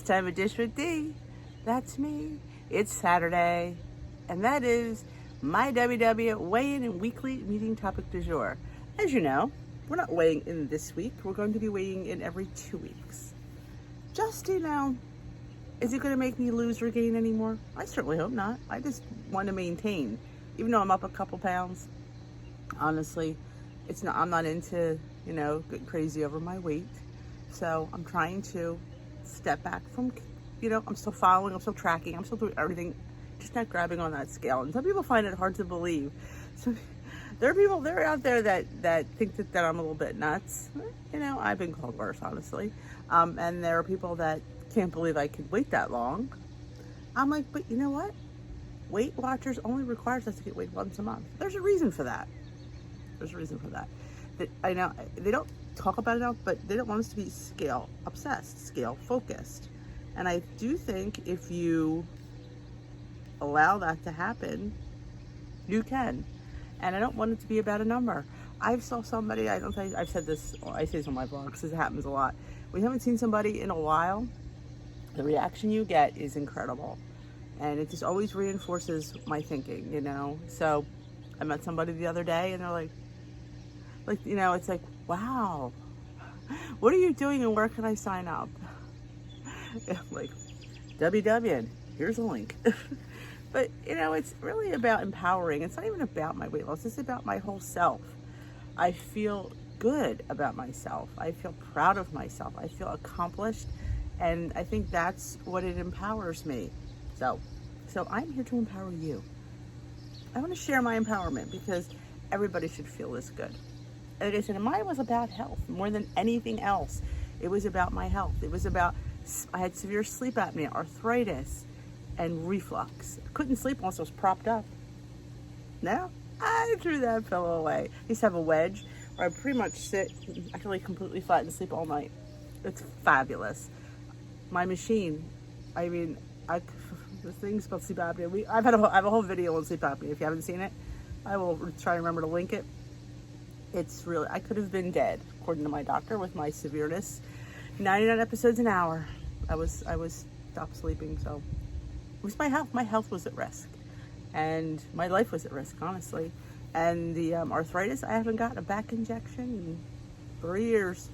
time a dish with D. That's me. It's Saturday, and that is my WW weigh-in and weekly meeting topic du jour. As you know, we're not weighing in this week. We're going to be weighing in every 2 weeks. Just, is it going to make me lose or gain anymore? I certainly hope not. I just want to maintain. Even though I'm up a couple pounds, honestly, I'm not into, getting crazy over my weight. So I'm trying to step back from, I'm still following, I'm still tracking, I'm still doing everything, just not grabbing on that scale. And some people find it hard to believe. So there are people, they're out there that think that I'm a little bit nuts. I've been called worse, honestly. And there are people that can't believe I could wait that long. I'm like, but you know what? Weight Watchers only requires us to get weighed once a month. There's a reason for that. I know they don't talk about it enough, but they don't want us to be scale obsessed, scale focused. And I do think if you allow that to happen, you can. And I don't want it to be about a number. I saw somebody, I've said this, I say this on my blog because it happens a lot. We haven't seen somebody in a while, the reaction you get is incredible. And it just always reinforces my thinking, So I met somebody the other day and they're like, it's like, wow, what are you doing and where can I sign up? I'm like, WW, here's a link. But, it's really about empowering. It's not even about my weight loss. It's about my whole self. I feel good about myself. I feel proud of myself. I feel accomplished. And I think that's what it empowers me. So I'm here to empower you. I want to share my empowerment because everybody should feel this good. Like I said, mine was about health more than anything else. It was about my health. It was about, I had severe sleep apnea, arthritis, and reflux. I couldn't sleep unless I was propped up. Now, I threw that pillow away. I used to have a wedge where I pretty much sit actually completely flat and sleep all night. It's fabulous. My machine, the thing's called sleep apnea. I have a whole video on sleep apnea. If you haven't seen it, I will try to remember to link it. It's really, I could have been dead, according to my doctor, with my severeness. 99 episodes an hour. I was stopped sleeping, so it was my health. My health was at risk, and my life was at risk, honestly. And the arthritis, I haven't gotten a back injection in 3 years.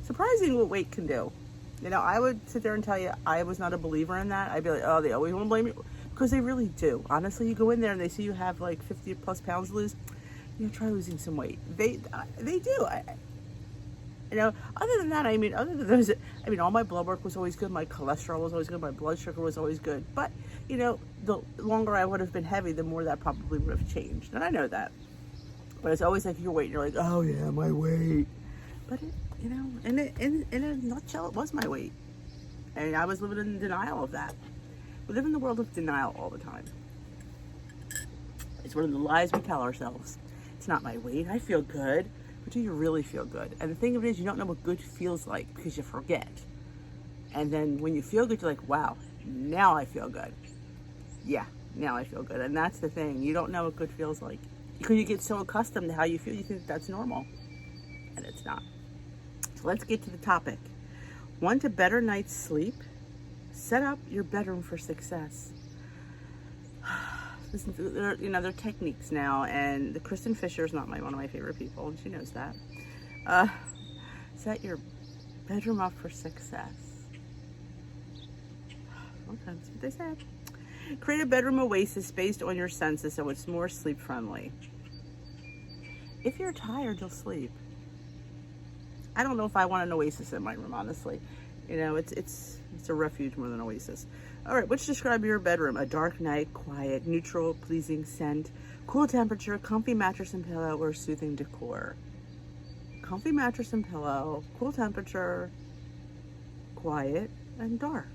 Surprising what weight can do. I would sit there and tell you I was not a believer in that. I'd be like, oh, they always want to blame me, because they really do. Honestly, you go in there and they see you have like 50 plus pounds to lose. Try losing some weight. They do. Other than that, other than those, all my blood work was always good. My cholesterol was always good. My blood sugar was always good. But, the longer I would have been heavy, the more that probably would have changed. And I know that. But it's always like your weight. And you're like, oh yeah, my weight. But, in a nutshell, it was my weight. And I was living in denial of that. We live in the world of denial all the time. It's one of the lies we tell ourselves. It's not my weight. I feel good. But do you really feel good? And the thing of it is, you don't know what good feels like because you forget. And then when you feel good, you're like, wow, now I feel good. Yeah, now I feel good. And that's the thing. You don't know what good feels like. Because you get so accustomed to how you feel, you think that's normal. And it's not. So let's get to the topic. Want a better night's sleep? Set up your bedroom for success. They're techniques now, and Kristen Fisher is not one of my favorite people, and she knows that. Set your bedroom up for success. Okay, that's what they said. Create a bedroom oasis based on your senses so it's more sleep friendly. If you're tired, you'll sleep. I don't know if I want an oasis in my room, honestly. It's a refuge more than an oasis. All right, let's describe your bedroom. A dark night, quiet, neutral, pleasing scent, cool temperature, comfy mattress and pillow, or soothing decor. Comfy mattress and pillow, cool temperature, quiet, and dark.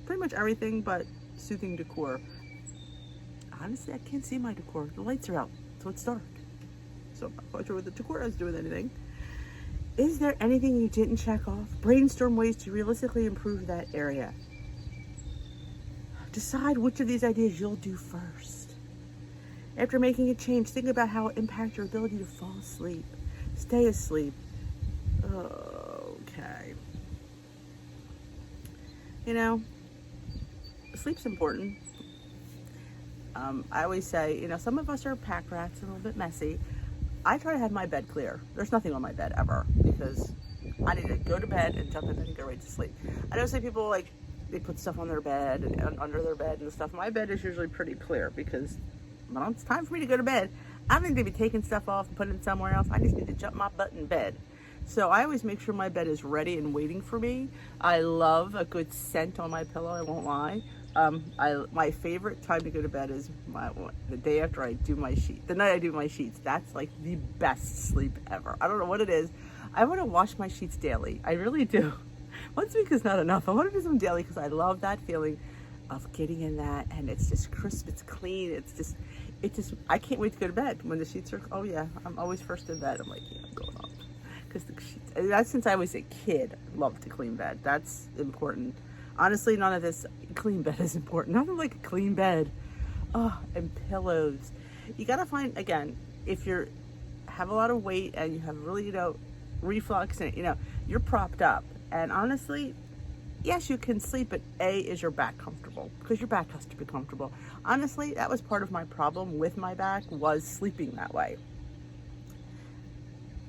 Pretty much everything but soothing decor. Honestly, I can't see my decor. The lights are out, so it's dark. So I'm not sure what the decor has to do with anything. Is there anything you didn't check off? Brainstorm ways to realistically improve that area. Decide which of these ideas you'll do first. After making a change, think about how it impacts your ability to fall asleep, stay asleep. Okay. you know, sleep's important. I always say, you know, some of us are pack rats, a little bit messy. I try to have my bed clear. There's nothing on my bed ever because I need to go to bed and jump in bed and go right to sleep. I know some people like they put stuff on their bed and under their bed and stuff. My bed is usually pretty clear because when it's time for me to go to bed, I don't need to be taking stuff off and putting it somewhere else. I just need to jump my butt in bed. So I always make sure my bed is ready and waiting for me. I love a good scent on my pillow, I won't lie. My favorite time to go to bed is the day after I do my sheet. The night I do my sheets, that's like the best sleep ever. I don't know what it is. I want to wash my sheets daily. I really do. Once a week is not enough. I want to do some daily because I love that feeling of getting in that, and it's just crisp, it's clean, it's just, I can't wait to go to bed when the sheets are, oh yeah, I'm always first in bed. I'm like, yeah, I'm going up. Because the sheets, that's since I was a kid, loved to clean bed. That's important. Honestly, none of this, clean bed is important. Nothing like a clean bed. Oh, and pillows. You gotta find, again, if you have a lot of weight and you have really, you know, reflux and, you know, you're propped up. And honestly, yes, you can sleep, but is your back comfortable? Because your back has to be comfortable. Honestly, that was part of my problem with my back, was sleeping that way.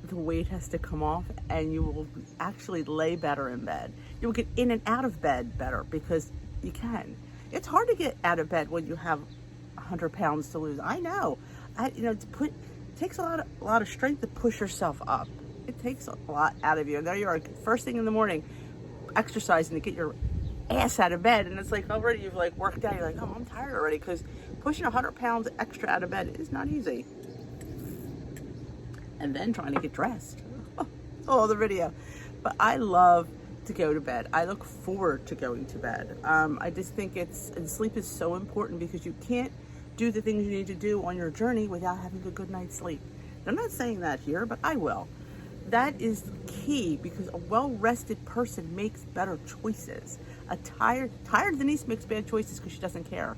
The weight has to come off and you will actually lay better in bed. You will get in and out of bed better because you can. It's hard to get out of bed when you have 100 pounds to lose. I know. You know, it takes a lot of strength to push yourself up. It takes a lot out of you. And there you are, first thing in the morning, exercising to get your ass out of bed. And it's like already you've like worked out. You're like, oh, I'm tired already, because pushing 100 pounds extra out of bed is not easy. And then trying to get dressed. Oh, the video. But I love to go to bed. I look forward to going to bed. I just think and sleep is so important because you can't do the things you need to do on your journey without having a good night's sleep. I'm not saying that here, but I will. That is key because a well-rested person makes better choices. A tired Denise makes bad choices because she doesn't care.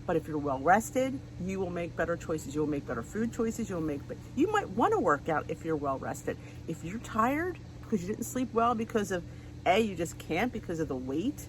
But if you're well-rested, you will make better choices. You'll make better food choices. You might want to work out if you're well-rested. If you're tired because you didn't sleep well because of A, you just can't because of the weight,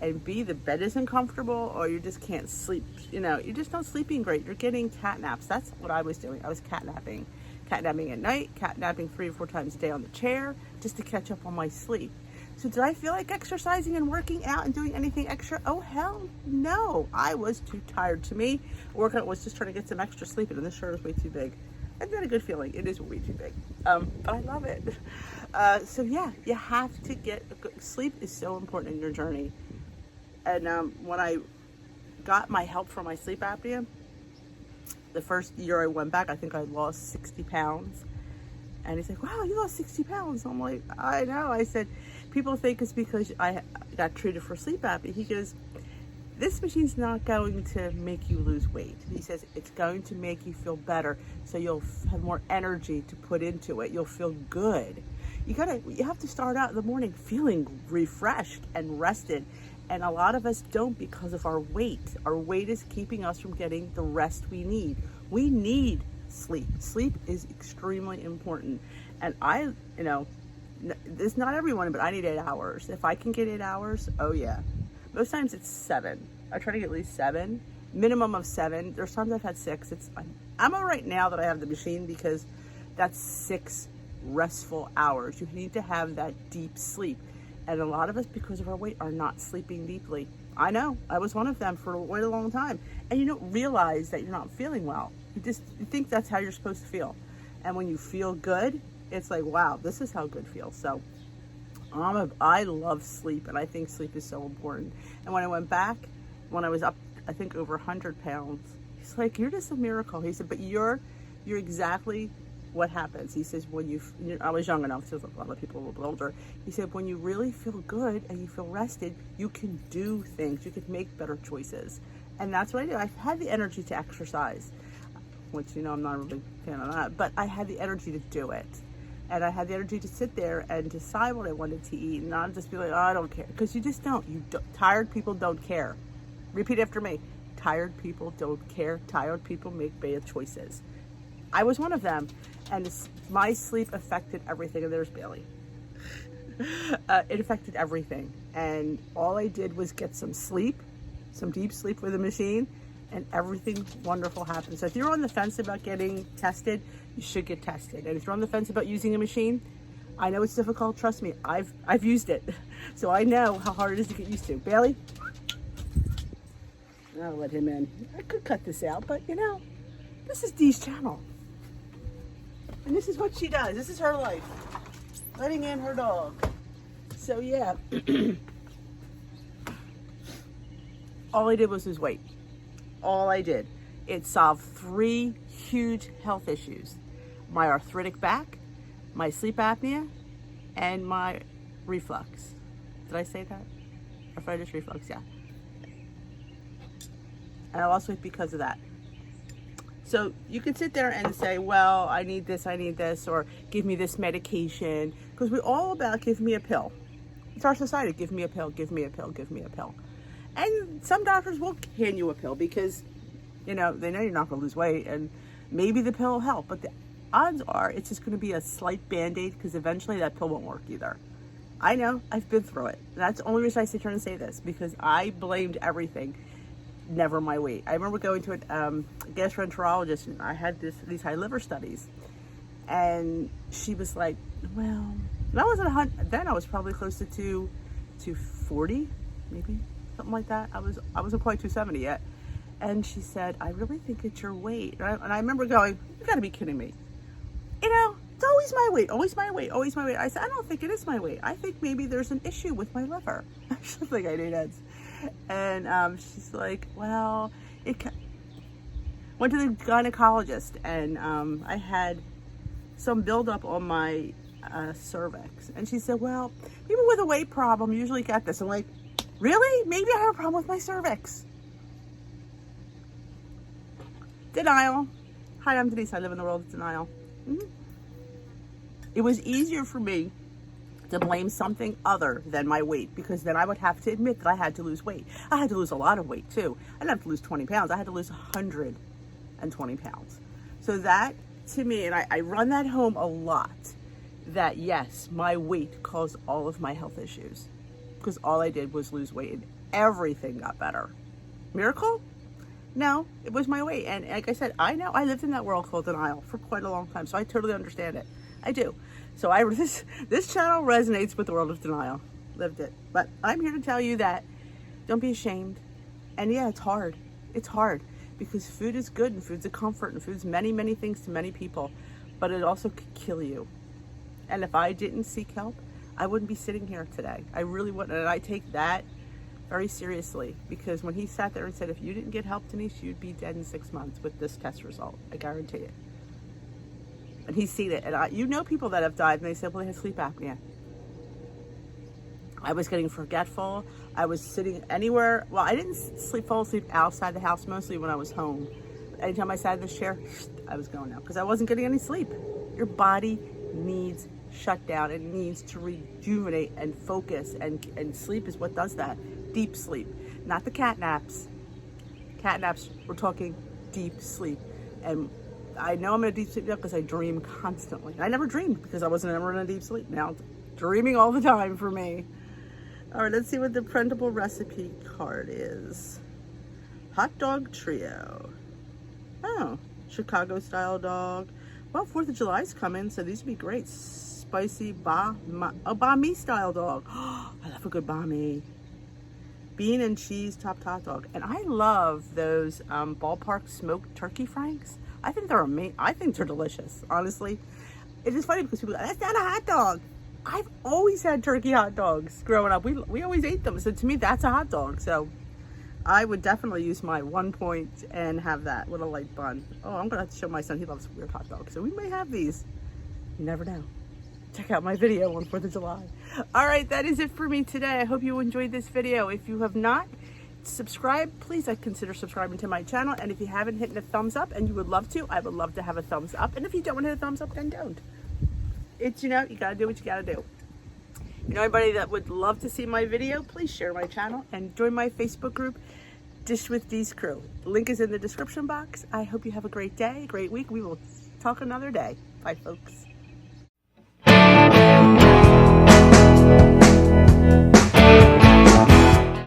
and B, the bed isn't comfortable, or you just can't sleep. You know, you're just not sleeping great. You're getting cat naps. That's what I was doing. I was catnapping at night, catnapping 3 or 4 times a day on the chair just to catch up on my sleep. So did I feel like exercising and working out and doing anything extra? Oh, hell no. I was too tired. To me, workout was just trying to get some extra sleep, and this shirt is way too big. I've got a good feeling. It is way too big. But I love it. So yeah, you have to get sleep is so important in your journey. And when I got my help for my sleep apnea, the first year I went back, I think I lost 60 pounds. And he's like, wow, you lost 60 pounds. I'm like, I know. I said, people think it's because I got treated for sleep apnea. He goes, this machine's not going to make you lose weight. He says, it's going to make you feel better. So you'll have more energy to put into it. You'll feel good. You have to start out in the morning feeling refreshed and rested. And a lot of us don't because of our weight. Our weight is keeping us from getting the rest we need. We need sleep. Sleep is extremely important. And it's not everyone, but I need 8 hours. If I can get 8 hours, oh yeah. Most times it's 7. I try to get at least 7, minimum of 7. There's times I've had 6. I'm all right now that I have the machine because that's 6 restful hours. You need to have that deep sleep. And a lot of us, because of our weight, are not sleeping deeply. I know, I was one of them for quite a long time. And you don't realize that you're not feeling well. You think that's how you're supposed to feel. And when you feel good, it's like, wow, this is how good feels. So I love sleep, and I think sleep is so important. And when I went back, when I was up, I think over 100 pounds, he's like, you're just a miracle. He said, but you're exactly what happens. He says, I was young enough, so a lot of people a little bit older. He said, when you really feel good and you feel rested, you can do things. You can make better choices. And that's what I do. I've had the energy to exercise, which, I'm not a really fan of that, but I had the energy to do it. And I had the energy to sit there and decide what I wanted to eat and not just be like, oh, I don't care. Because you just don't. Tired people don't care. Repeat after me. Tired people don't care. Tired people make bad choices. I was one of them. And my sleep affected everything. And there's Bailey. It affected everything. And all I did was get some sleep, some deep sleep with the machine, and everything wonderful happened. So if you're on the fence about getting tested, you should get tested. And if you're on the fence about using a machine, I know it's difficult, trust me, I've used it. So I know how hard it is to get used to. Bailey? I'll let him in. I could cut this out, but you know, this is Dee's channel. And this is what she does. This is her life. Letting in her dog. So yeah. All I did was lose weight. All I did. It solved 3 huge health issues. My arthritic back, my sleep apnea, and my reflux. Did I say that? Arthritis reflux, yeah. And I lost weight because of that. So you can sit there and say, well, I need this, or give me this medication. Because we're all about give me a pill. It's our society, give me a pill, give me a pill, give me a pill. And some doctors will hand you a pill because, you know, they know you're not going to lose weight and maybe the pill will help. But the odds are it's just going to be a slight Band-Aid because eventually that pill won't work either. I know, I've been through it. That's the only reason I sit here and say this, because I blamed everything. Never my weight. I remember going to a gastroenterologist, and I had these high liver studies, and she was like, well, and I wasn't 100, then I was probably close to 240, maybe something like that. I wasn't quite 270 yet, and she said, I really think it's your weight. And I remember going, you gotta be kidding me. You know, it's always my weight, always my weight, always my weight. I said, I don't think it is my weight. I think maybe there's an issue with my liver. She's like, I do that. And she's like, well, went to the gynecologist, and I had some buildup on my cervix. And she said, well, people with a weight problem usually get this. I'm like, really? Maybe I have a problem with my cervix. Denial. Hi, I'm Denise. I live in the world of denial. Mm-hmm. It was easier for me to blame something other than my weight, because then I would have to admit that I had to lose weight. I had to lose a lot of weight too. I didn't have to lose 20 pounds. I had to lose 120 pounds. So that, to me, and I run that home a lot, that yes, my weight caused all of my health issues, because all I did was lose weight and everything got better. Miracle? No, it was my weight. And like I said, I know I lived in that world called denial for quite a long time, so I totally understand it. I do. So this channel resonates with the world of denial. Lived it. But I'm here to tell you that don't be ashamed. And yeah, it's hard. It's hard because food is good and food's a comfort and food's many, many things to many people, but it also could kill you. And if I didn't seek help, I wouldn't be sitting here today. I really wouldn't. And I take that very seriously, because when he sat there and said, if you didn't get help, Denise, you'd be dead in 6 months with this test result. I guarantee it. And he's seen it. And you know people that have died and they said, well, they had sleep apnea. I was getting forgetful. I was sitting anywhere. Well, I didn't fall asleep outside the house, mostly when I was home. Anytime I sat in this chair, I was going out because I wasn't getting any sleep. Your body needs shutdown. It needs to rejuvenate and focus. And sleep is what does that. Deep sleep. Not the cat naps. Cat naps, we're talking deep sleep. And I know I'm in a deep sleep now because I dream constantly. I never dreamed because I wasn't ever in a deep sleep. Now it's dreaming all the time for me. All right, let's see what the printable recipe card is. Hot dog trio. Oh, Chicago style dog. Well, 4th of July is coming, so these would be great. Spicy banh mi style dog. Oh, I love a good banh mi. Bean and cheese topped hot dog. And I love those ballpark smoked turkey franks. I think they're amazing. I think they're delicious, honestly. It is funny because people go, that's not a hot dog. I've always had turkey hot dogs growing up. We always ate them. So to me, that's a hot dog. So I would definitely use my 1 point and have that with a light bun. Oh, I'm going to have to show my son. He loves weird hot dogs. So we may have these. You never know. Check out my video on 4th of July. All right, that is it for me today. I hope you enjoyed this video. If you have not subscribed, please consider subscribing to my channel. And if you haven't hit a thumbs up and you would love to, I would love to have a thumbs up. And if you don't want to hit a thumbs up, then don't. It's, you know, you got to do what you got to do. You know, anybody that would love to see my video, please share my channel and join my Facebook group, Dish with Dee's Crew. The link is in the description box. I hope you have a great day, great week. We will talk another day. Bye, folks.